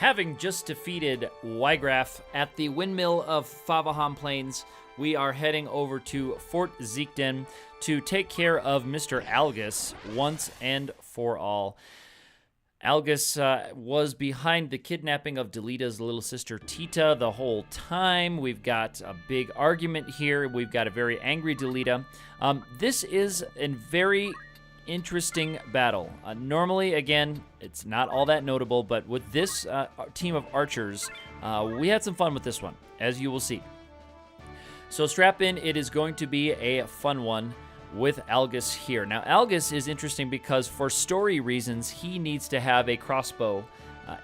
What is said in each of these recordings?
Having just defeated Wygraf at the windmill of Favaham Plains, we are heading over to Fort Zeakden to take care of Mr. Algis once and for all. Algis was behind the kidnapping of Delita's little sister Tita the whole time. We've got a big argument here. We've got a very angry Delita. This is a very interesting battle. Normally, again, it's not all that notable, but with this team of archers, we had some fun with this one, as you will see. So strap in, it is going to be a fun one with Algis here. Now, Algis is interesting because for story reasons, he needs to have a crossbow.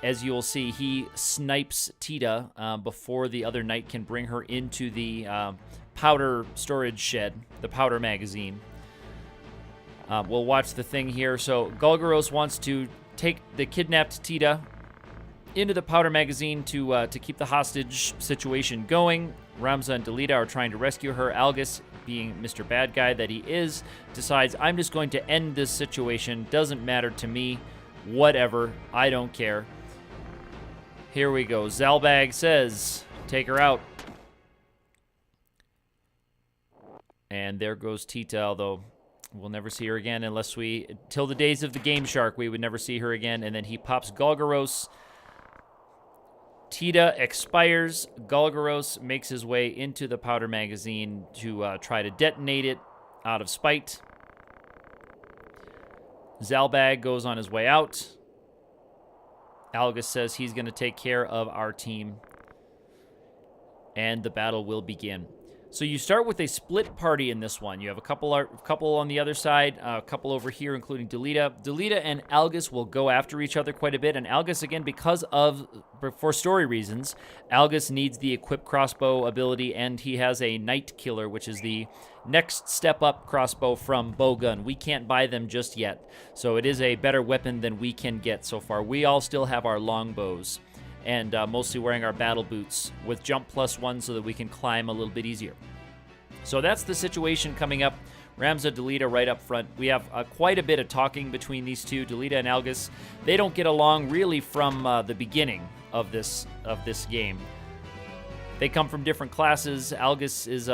As you will see, he snipes Tita before the other knight can bring her into the powder storage shed, the powder magazine. We'll watch the thing here. So Golgoros wants to take the kidnapped Tita into the powder magazine to keep the hostage situation going. Ramza and Delita are trying to rescue her. Algis, being Mr. Bad Guy that he is, decides, I'm just going to end this situation. Doesn't matter to me. Whatever. I don't care. Here we go. Zalbag says, take her out. And there goes Tita, although we'll never see her again unless till the days of the Game Shark, we would never see her again. And then he pops Golgoros. Tita expires. Golgoros makes his way into the powder magazine to try to detonate it out of spite. Zalbag goes on his way out. Algis says he's going to take care of our team. And the battle will begin. So you start with a split party in this one. You have a couple on the other side, a couple over here, including Delita. Delita and Algis will go after each other quite a bit. And Algis, again, for story reasons, Algis needs the equipped crossbow ability, and he has a Night Killer, which is the next step up crossbow from Bowgun. We can't buy them just yet, so it is a better weapon than we can get so far. We all still have our longbows, and mostly wearing our battle boots with jump +1 so that we can climb a little bit easier. So that's the situation coming up. Ramza, Delita right up front. We have quite a bit of talking between these two, Delita and Algis. They don't get along really from the beginning of this game. They come from different classes. Algis is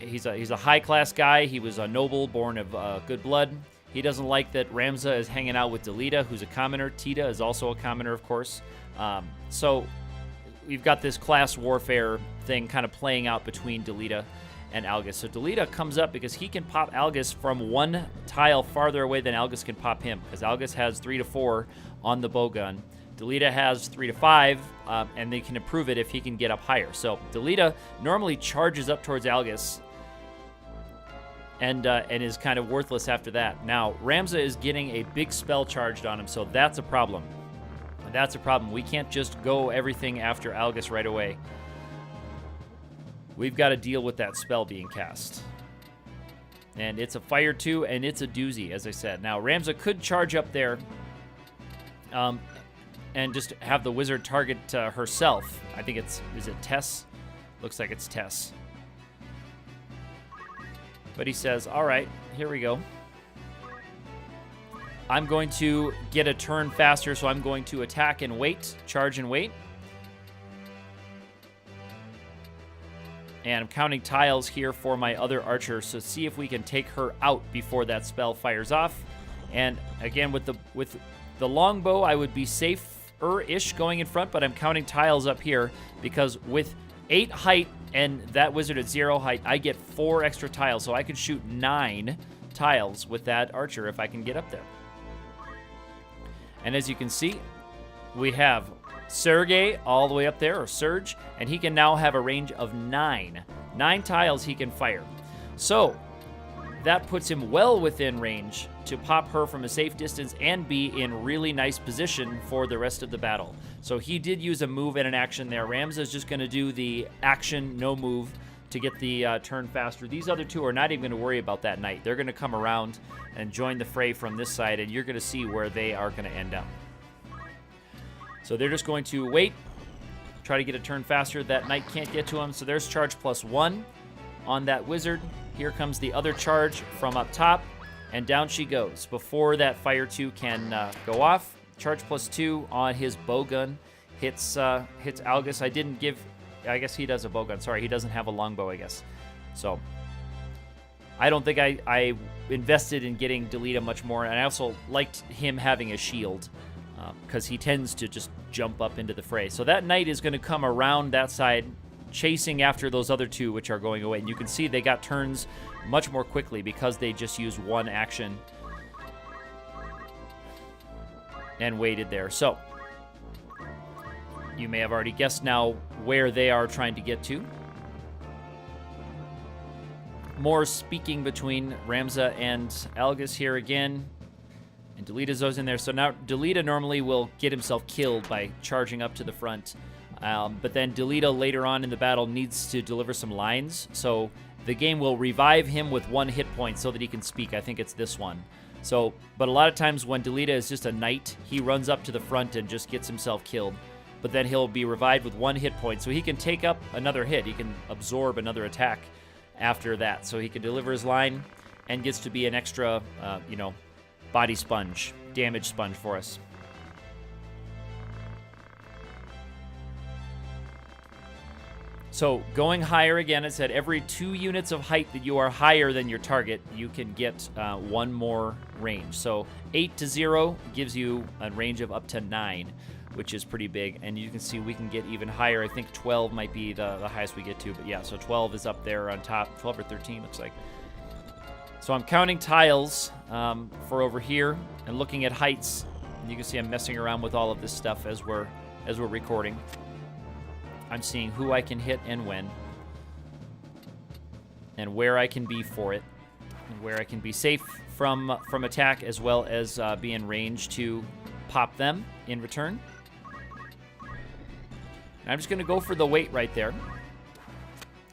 he's a high-class guy. He was a noble, born of good blood. He doesn't like that Ramza is hanging out with Delita, who's a commoner. Tita is also a commoner, of course. So we've got this class warfare thing kind of playing out between Delita and Algis. So Delita comes up because he can pop Algis from one tile farther away than Algis can pop him, because Algis has 3 to 4 on the bowgun. Delita has 3 to 5, and they can improve it if he can get up higher. So Delita normally charges up towards Algis and is kind of worthless after that. Now, Ramza is getting a big spell charged on him, so that's a problem. That's a problem. We can't just go everything after Algis right away. We've got to deal with that spell being cast. And it's a fire too, and it's a doozy, as I said. Now, Ramza could charge up there and just have the wizard target herself. I think is it Tess? Looks like it's Tess. But he says, all right, here we go. I'm going to get a turn faster, so I'm going to attack and wait, charge and wait. And I'm counting tiles here for my other archer, so see if we can take her out before that spell fires off. And again, with the longbow, I would be safer-ish going in front, but I'm counting tiles up here because with 8 height and that wizard at 0 height, I get 4 extra tiles, so I could shoot 9 tiles with that archer if I can get up there. And as you can see, we have Sergei all the way up there, or Serge, and he can now have a range of 9. 9 tiles he can fire. So that puts him well within range to pop her from a safe distance and be in really nice position for the rest of the battle. So he did use a move and an action there. Ramza is just going to do the action, no move, to get the turn faster. These other two are not even going to worry about that knight. They're going to come around and join the fray from this side, and you're going to see where they are going to end up. So they're just going to wait, try to get a turn faster. That knight can't get to him, so there's charge +1 on that wizard. Here comes the other charge from up top, and down she goes. Before that fire 2 can go off, charge +2 on his bowgun. hits Algis. I guess he does a bowgun. Sorry, he doesn't have a longbow, I guess. So I don't think I invested in getting Delita much more, and I also liked him having a shield because he tends to just jump up into the fray. So that knight is going to come around that side, chasing after those other two, which are going away. And you can see they got turns much more quickly because they just used one action and waited there. So you may have already guessed now where they are trying to get to. More speaking between Ramza and Algis here again. And Delita's in there. So now Delita normally will get himself killed by charging up to the front. But then Delita later on in the battle needs to deliver some lines. So the game will revive him with 1 hit point so that he can speak. I think it's this one. So, but a lot of times when Delita is just a knight, he runs up to the front and just gets himself killed. But then he'll be revived with 1 hit point. So he can take up another hit. He can absorb another attack after that. So he can deliver his line and gets to be an extra, body sponge, damage sponge for us. So going higher again, it said every 2 units of height that you are higher than your target, you can get 1 more range. So 8 to 0 gives you a range of up to 9, which is pretty big. And you can see we can get even higher. I think 12 might be the highest we get to. But yeah, so 12 is up there on top. 12 or 13 looks like. So I'm counting tiles for over here and looking at heights. And you can see I'm messing around with all of this stuff as we're recording. I'm seeing who I can hit and when, and where I can be for it, and where I can be safe from attack, as well as be in range to pop them in return. And I'm just going to go for the weight right there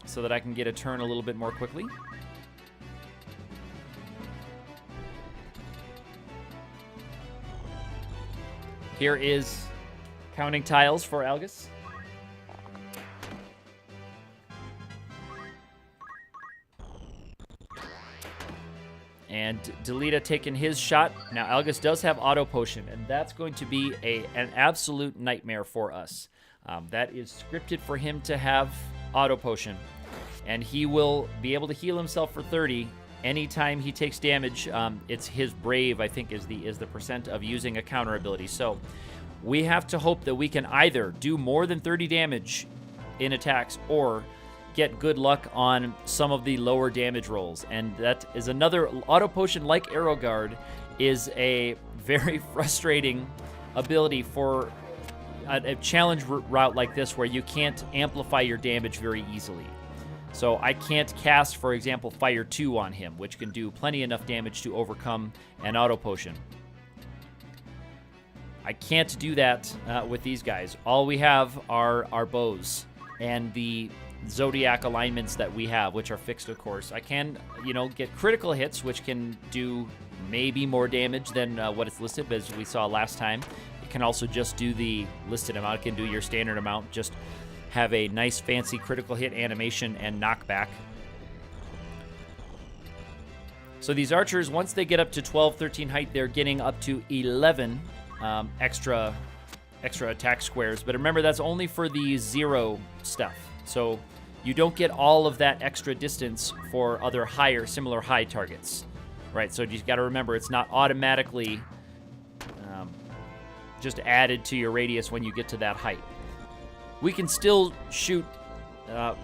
so that I can get a turn a little bit more quickly. Here is counting tiles for Algis. And Delita taking his shot. Now, Algis does have auto potion, and that's going to be an absolute nightmare for us. That is scripted for him to have auto potion, and he will be able to heal himself for 30 anytime he takes damage. It's his brave, I think, is the percent of using a counter ability. So we have to hope that we can either do more than 30 damage in attacks or get good luck on some of the lower damage rolls. And that is another auto potion, like Arrow Guard, is a very frustrating ability for a challenge route like this where you can't amplify your damage very easily. So I can't cast, for example, Fire 2 on him, which can do plenty enough damage to overcome an auto potion. I can't do that with these guys. All we have are our bows and the Zodiac alignments that we have, which are fixed, of course. I can, get critical hits, which can do maybe more damage than what it's listed, but as we saw last time, it can also just do the listed amount. It can do your standard amount, just have a nice fancy critical hit animation and knockback. So these archers, once they get up to 12, 13 height, they're getting up to 11 extra attack squares. But remember, that's only for the 0 stuff. So you don't get all of that extra distance for other similar high targets, right? So you got to remember, it's not automatically just added to your radius when you get to that height. We can still shoot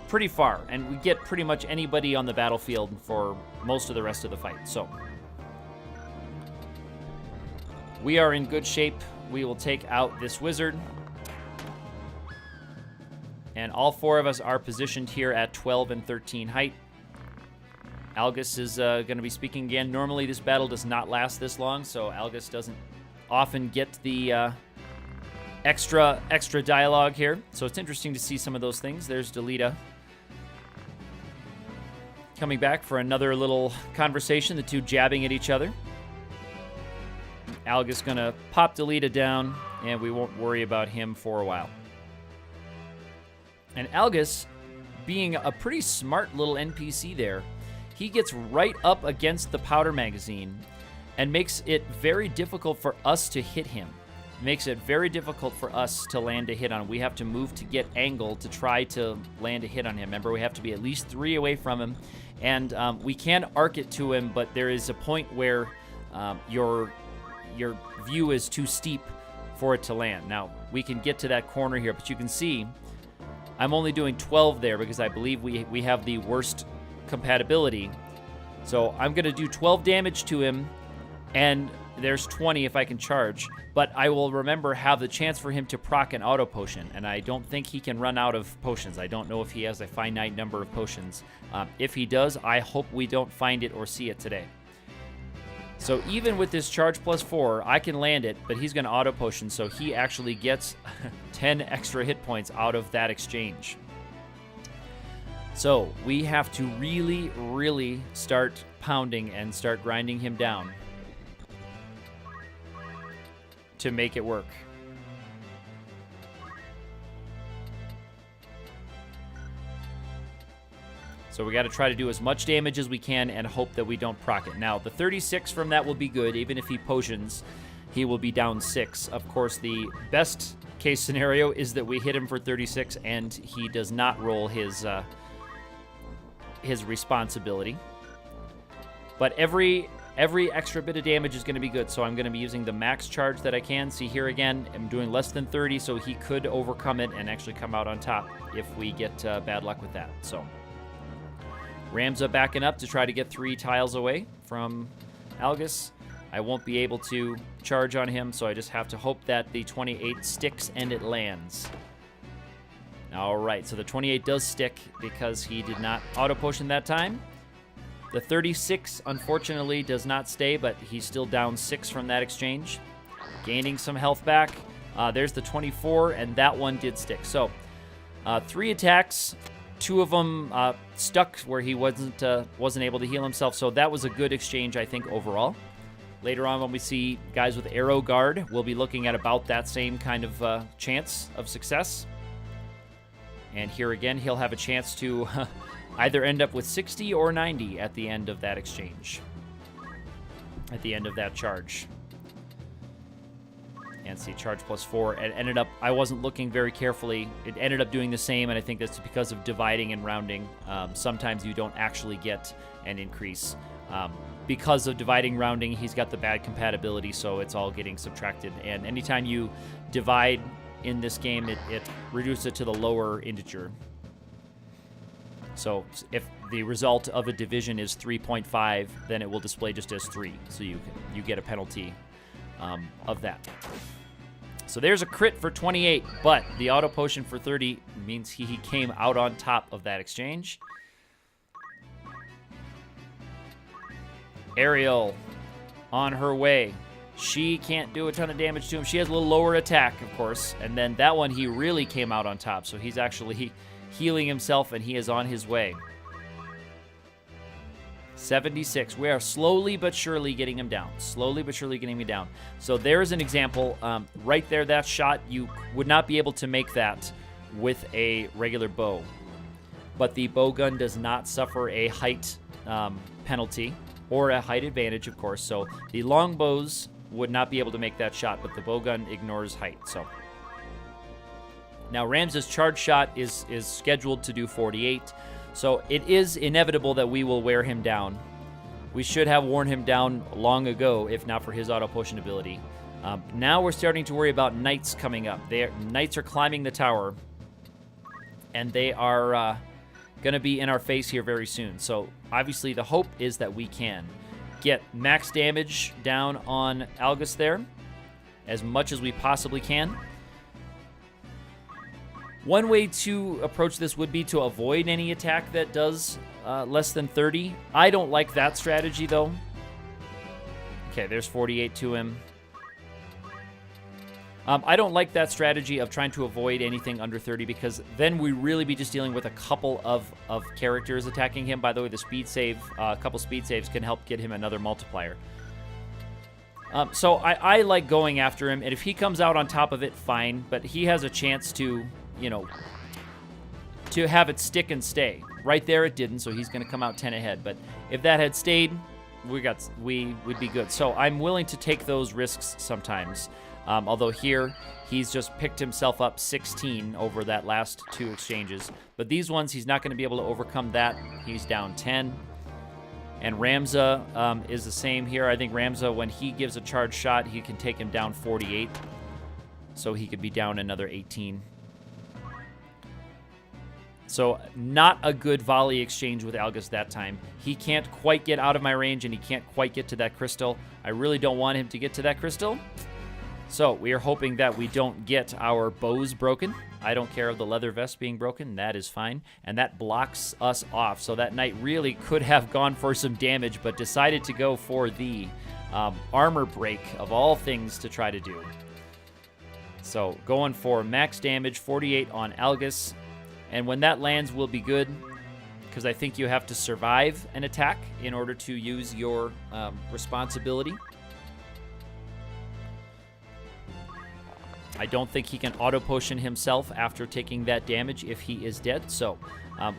pretty far, and we get pretty much anybody on the battlefield for most of the rest of the fight. So we are in good shape. We will take out this wizard. And all 4 of us are positioned here at 12 and 13 height. Algis is going to be speaking again. Normally, this battle does not last this long, so Algis doesn't often get the extra dialogue here. So it's interesting to see some of those things. There's Delita coming back for another little conversation, the two jabbing at each other. Algis going to pop Delita down, and we won't worry about him for a while. And Algis, being a pretty smart little NPC there, he gets right up against the powder magazine and makes it very difficult for us to hit him makes it very difficult for us to land a hit on him. We have to move to get angle to try to land a hit on him. Remember, we have to be at least 3 away from him. And we can arc it to him, but there is a point where your view is too steep for it to land. Now, we can get to that corner here, but you can see I'm only doing 12 there because I believe we have the worst compatibility. So I'm going to do 12 damage to him, and there's 20 if I can charge. But I will have the chance for him to proc an auto potion, and I don't think he can run out of potions. I don't know if he has a finite number of potions. If he does, I hope we don't find it or see it today. So even with this charge plus 4, I can land it, but he's going to auto potion, so he actually gets 10 extra hit points out of that exchange. So we have to really, really start pounding and start grinding him down to make it work. So we got to try to do as much damage as we can and hope that we don't proc it. Now, the 36 from that will be good. Even if he potions, he will be down 6. Of course, the best case scenario is that we hit him for 36 and he does not roll his responsibility. But every extra bit of damage is going to be good, so I'm going to be using the max charge that I can. See here again, I'm doing less than 30, so he could overcome it and actually come out on top if we get bad luck with that. So Ramza backing up to try to get 3 tiles away from Algis. I won't be able to charge on him, so I just have to hope that the 28 sticks and it lands. All right, so the 28 does stick because he did not auto potion that time. The 36, unfortunately, does not stay, but he's still down 6 from that exchange. Gaining some health back. There's the 24, and that one did stick. So 3 attacks, 2 of them stuck where he wasn't able to heal himself. So that was a good exchange, I think, overall. Later on, when we see guys with arrow guard, we'll be looking at about that same kind of chance of success. And here again, he'll have a chance to either end up with 60 or 90 at the end of that exchange, at the end of that charge. And see, charge plus 4. It ended up, I wasn't looking very carefully. It ended up doing the same, and I think that's because of dividing and rounding. Sometimes you don't actually get an increase. Because of dividing rounding, he's got the bad compatibility, so it's all getting subtracted. And anytime you divide in this game, it reduces it to the lower integer. So if the result of a division is 3.5, then it will display just as 3. So you get a penalty of that. So there's a crit for 28, but the auto potion for 30 means he came out on top of that exchange. Ariel on her way. She can't do a ton of damage to him. She has a little lower attack, of course. And then that one, he really came out on top. So he's actually healing himself, and he is on his way. 76. We are slowly but surely getting him down. Slowly but surely getting him down. So there's an example. Right there, that shot, you would not be able to make that with a regular bow. But the bow gun does not suffer a height penalty or a height advantage, of course. So the long bows would not be able to make that shot, but the bow gun ignores height. So now Ramza's charge shot is scheduled to do 48. So it is inevitable that we will wear him down. We should have worn him down long ago, if not for his auto potion ability. Now we're starting to worry about knights coming up. Knights are climbing the tower, and they are going to be in our face here very soon. So obviously the hope is that we can get max damage down on Algis there as much as we possibly can. One way to approach this would be to avoid any attack that does less than 30. I don't like that strategy, though. Okay, there's 48 to him. I don't like that strategy of trying to avoid anything under 30, because then we really be just dealing with a couple of characters attacking him. By the way, the speed save, a couple speed saves can help get him another multiplier. So I like going after him, and if he comes out on top of it, fine. But he has a chance to, to have it stick and stay. Right there it didn't, so he's going to come out 10 ahead. But if that had stayed, we would be good. So I'm willing to take those risks sometimes. Although here, he's just picked himself up 16 over that last 2 exchanges. But these ones, he's not going to be able to overcome that. He's down 10. And Ramza is the same here. I think Ramza, when he gives a charge shot, he can take him down 48. So he could be down another 18. So not a good volley exchange with Algis that time. He can't quite get out of my range, and he can't quite get to that crystal. I really don't want him to get to that crystal. So we are hoping that we don't get our bows broken. I don't care of the leather vest being broken. That is fine. And that blocks us off. So that knight really could have gone for some damage, but decided to go for the armor break of all things to try to do. So going for max damage, 48 on Algis. And when that lands, we'll be good, because I think you have to survive an attack in order to use your responsibility. I don't think he can auto-potion himself after taking that damage if he is dead. So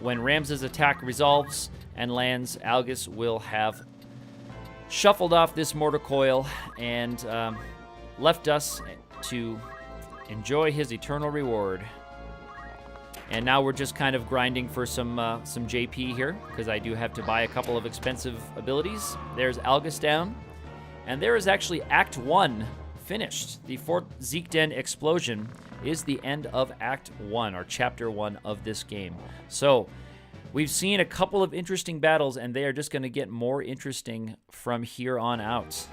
when Ramza's attack resolves and lands, Algis will have shuffled off this mortar coil and left us to enjoy his eternal reward. And now we're just kind of grinding for some JP here, because I do have to buy a couple of expensive abilities. There's Algis down. And there is actually Act 1 finished. The 4th Zeakden explosion is the end of Act 1, or Chapter 1 of this game. So we've seen a couple of interesting battles, and they are just going to get more interesting from here on out.